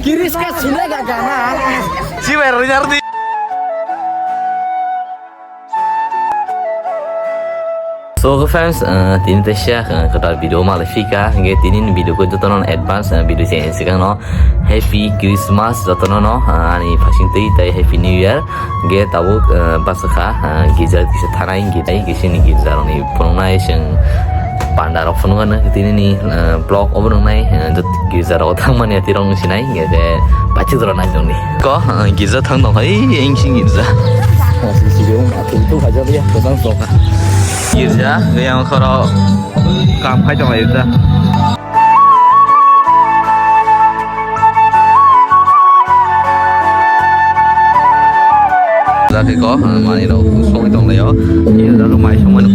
गिरीश का सुनेगा गाना Si Nyardi. So fans, tin te share kada video malafika nge tinin video ko jotonon advance video change sekarang no happy Christmas jotonon no ani phasing tai happy new year nge tabo basakha giza kisa thanai nge tai kisini giza roni ponai sing pandar option tini ni blog obrong nai jot giza ro thangmani tirong sinai nge de bachidro nai jong ni ko giza thang dong hai eng sing giza video tu aja dia tentang vlog giza yang kalau kam khai jong giza ra cái có mà đi đâu xuống cái tông này đó giza lúc mai xuống mình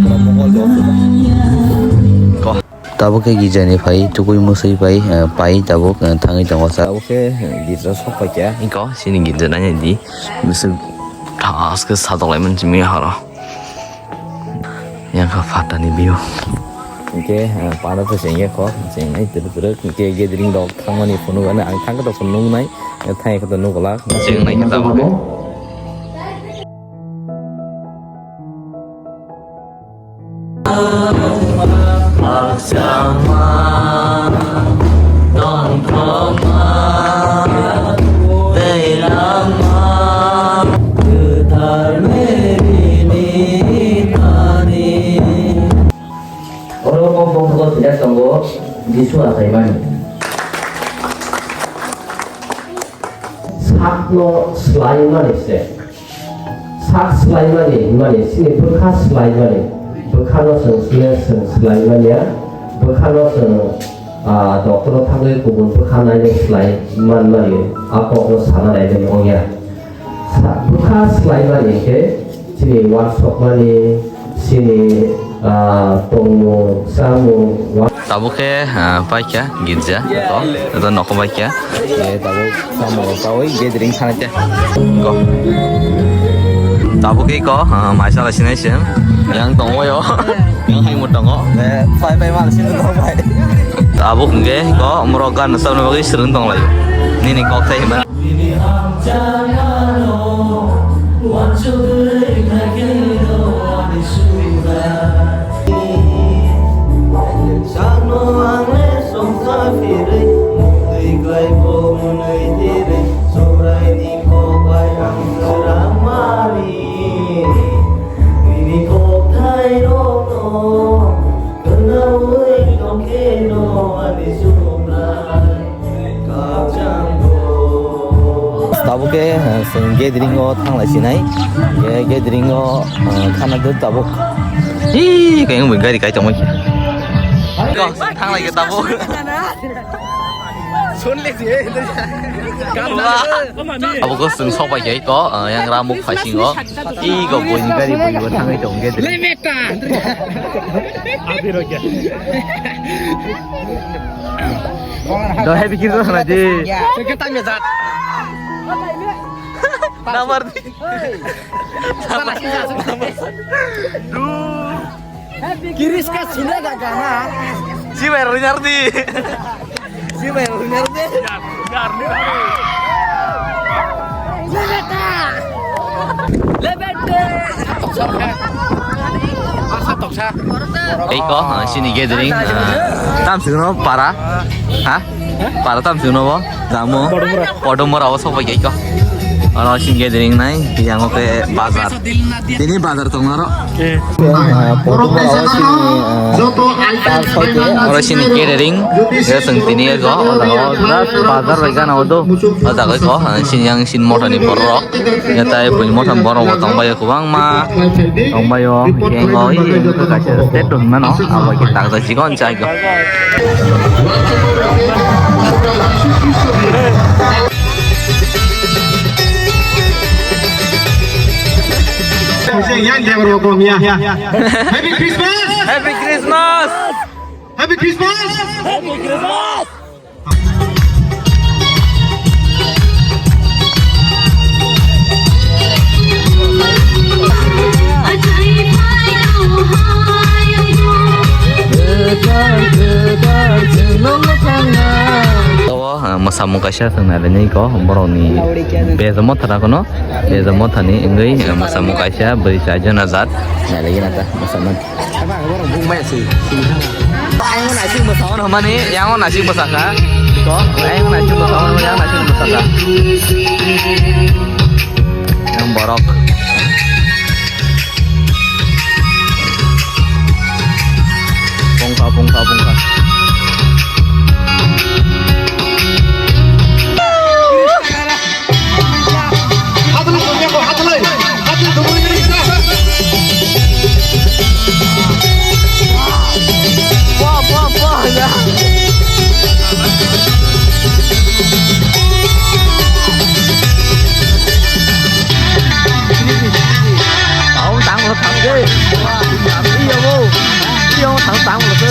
có tabo ke giza ni phai tukui musai phai pai tabo thangai tong sa tabo ke giza sok pa kya có sini giza nanya di mesti tas ke satu lagi mencimi hara yang ke fata ni bio ke pada tu sehingga kok sehingga terus ke gathering dog thangmani phone ga ang thang ka phone nung nai thai ka nu kala sing nai kita boleh bersama nongkrong lama getar merini tani orang ngomong tidak sanggup disuasai mana sakno selain mana sih sak selain mana sini bekas selain mana bekalo selain mana bekalo dokter thanggai kubun bekana yang selain mana apa ko sana ada orangnya bekas selain mana ke sini workshop mana sini tunggu samu tabu ke baik ya giza atau nak baik ya tabu samu kawai gathering sana aja kok tabu ke kok masalah sini sih yang tunggu yo yang hai một tunggu phải mà xin tunggu phải tabu ke kok merogan sama bagi sering tunggu lagi ini kok saya mana tabu ke gathering o thang lai sinai gathering o khana de tabu ih kayak ngomong gari kayak cemoi kok thang lagi tabu sun le gì tabu ko sung sok ba jai ko yang ramuk phasing ko ih ko bun gari bun thang ai tong gathering le meta abi ro kya do hai pikir tu sana je kita mezat nomor Giris ka suneगा गाना si Nyardi si Nyardi ko sini gathering tam suno para ha para tam suno bo jamu podumor awas apa ko Orang sing gathering nai yang oke bazar. Ini bazar tuh ngaro. Orang sini gathering, ya sentini ko. Orang bazar mereka nawa tuh, ada ko. Sini yang sin motor ni borok. Ya tay punya motor borok, tong bayo kubang ma, tong bayo yang ngoi. Itu kasih state tuh mana? Apa kita kasih cikon cai ko. Happy Christmas! Happy Christmas! Happy Christmas! Happy Christmas! mosamung kaisa thangnai ni ko boroni bezamo thara kono bezamo thani engai mosamung kaisa beri saja nazat nai lagi nata mosamung anh nãy xin một sáu nó mà nè, yang nãy xin một sáu cả, có, anh nãy xin một sáu, yang nãy xin một sáu cả, yang borok, bongka. Ya. Ông tặng một thằng ghê. Đi vô thằng một cái.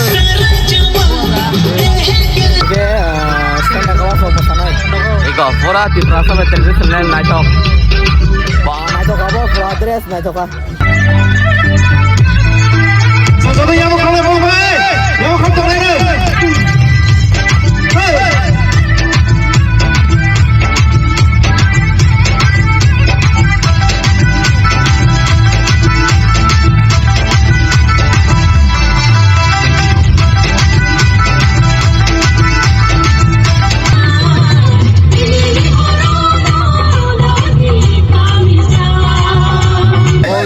Oke, sekarang kalau mau pesan aja. Iko, pura di perasa televisi lain naik tok. Bang naik tok apa? Pura address naik tok apa? Satu yang mau kalah mau main, yang mau kalah main.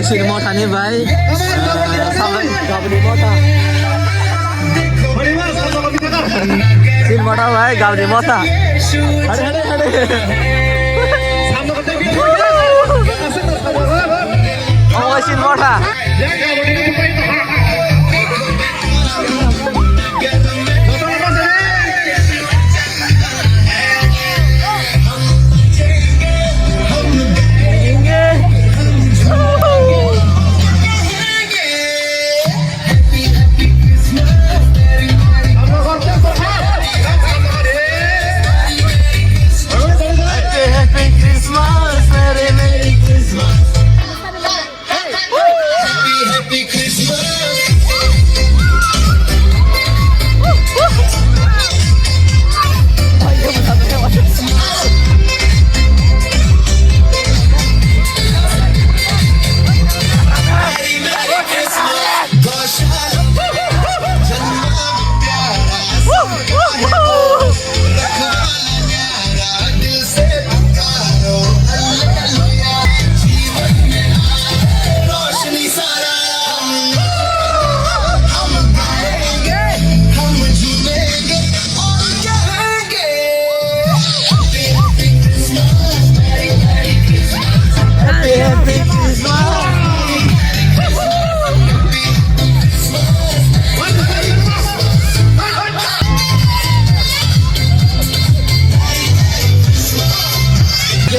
Sini mau tanya baik, sampai kau beli motor. Sini mau tahu baik, kau beli motor. Hade. Oh, sini motor.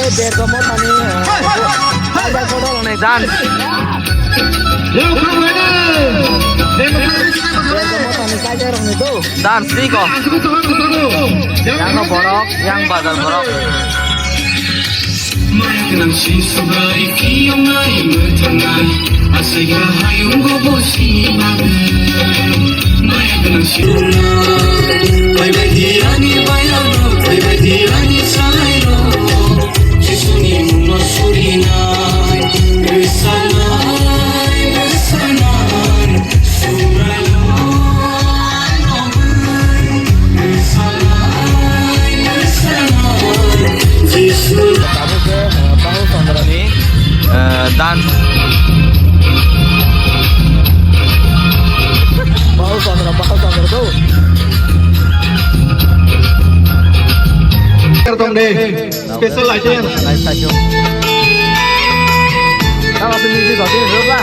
Biar kamu tani, ada kodol nih dan. Kamu tani saja orang itu. Dan siko. Yang no borok, yang badal borok. Dan bahau sandra tuh. Kartong deh, spesial aja yang. Naik saja. Kalau pilih di sini berapa?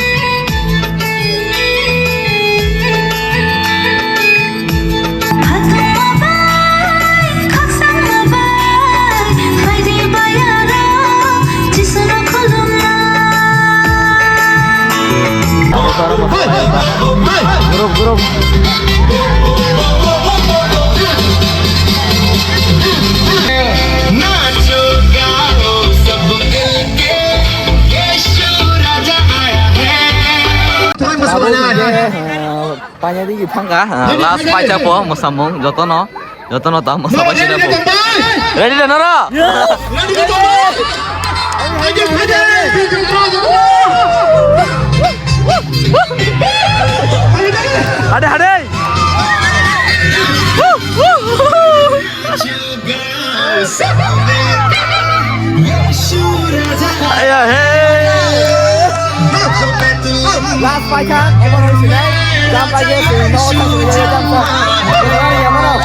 Grup. Panya di Jepang kah? Last pacar po, mosamong, jotono tahu mosabasi na po. Ready dah Nora? Ready betul. Ayo pede. Ada. Ayo hey. Last fight kan, orang sini jam pagi sini, no tak sini jam so. Orang yang mana?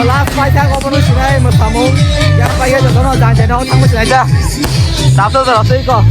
Last fight kan, orang sini bertamu. Jam pagi tu orang jangan orang tamu sini aja. Satu ikut.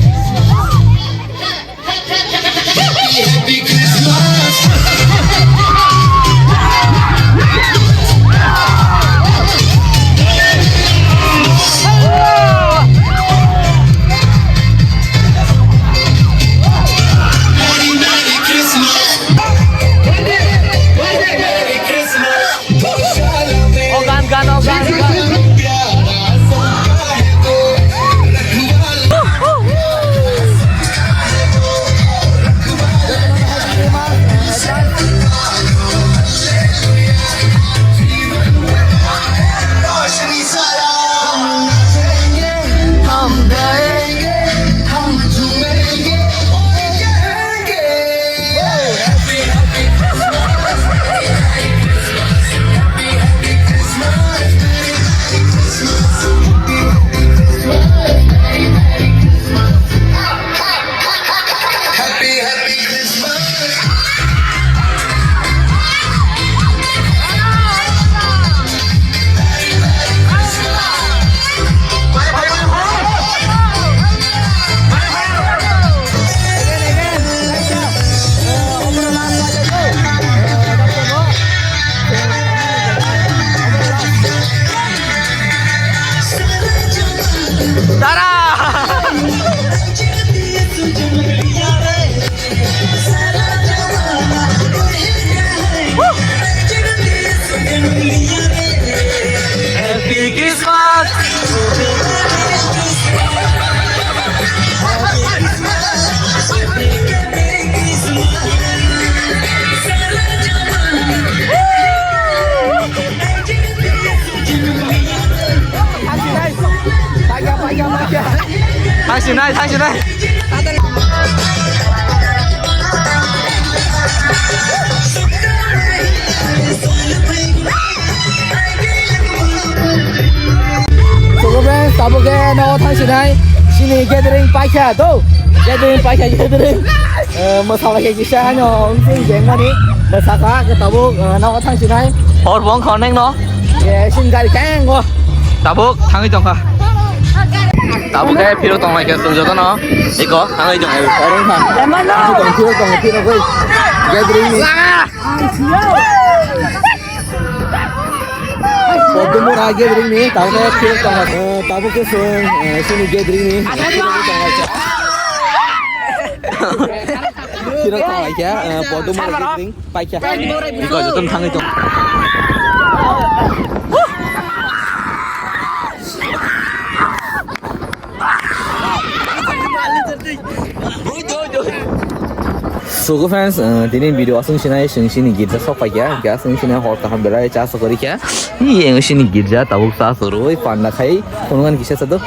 Thang sini. So guys, tabu ke no thang sini gathering pakai tu. Gathering. Masalah ke kisah hanya mungkin jangan ni. Masalah ke tabu no thang sini. Hot bóng còn anh nó. Yeah, xin gari kang go. Tabuk thang itu kah? Tabuk kayak pilot tong lagi tu jodoh no. Iko thang itu. Orang kan. Tong pilot go. Gathering ni. Podumur aja gathering ni. Tahu ke pilot tong tabu ke sini gathering ni. Pilot tong lagi ya. Podumur gathering. Pakai. Iko jodoh thang itu. So good friends, ini video asing sini girja sofa ya, gas sini hot tahap berai cas kori ya. Ini yang sini girja tabuk sah suruh, panda kai, konon kisah satu.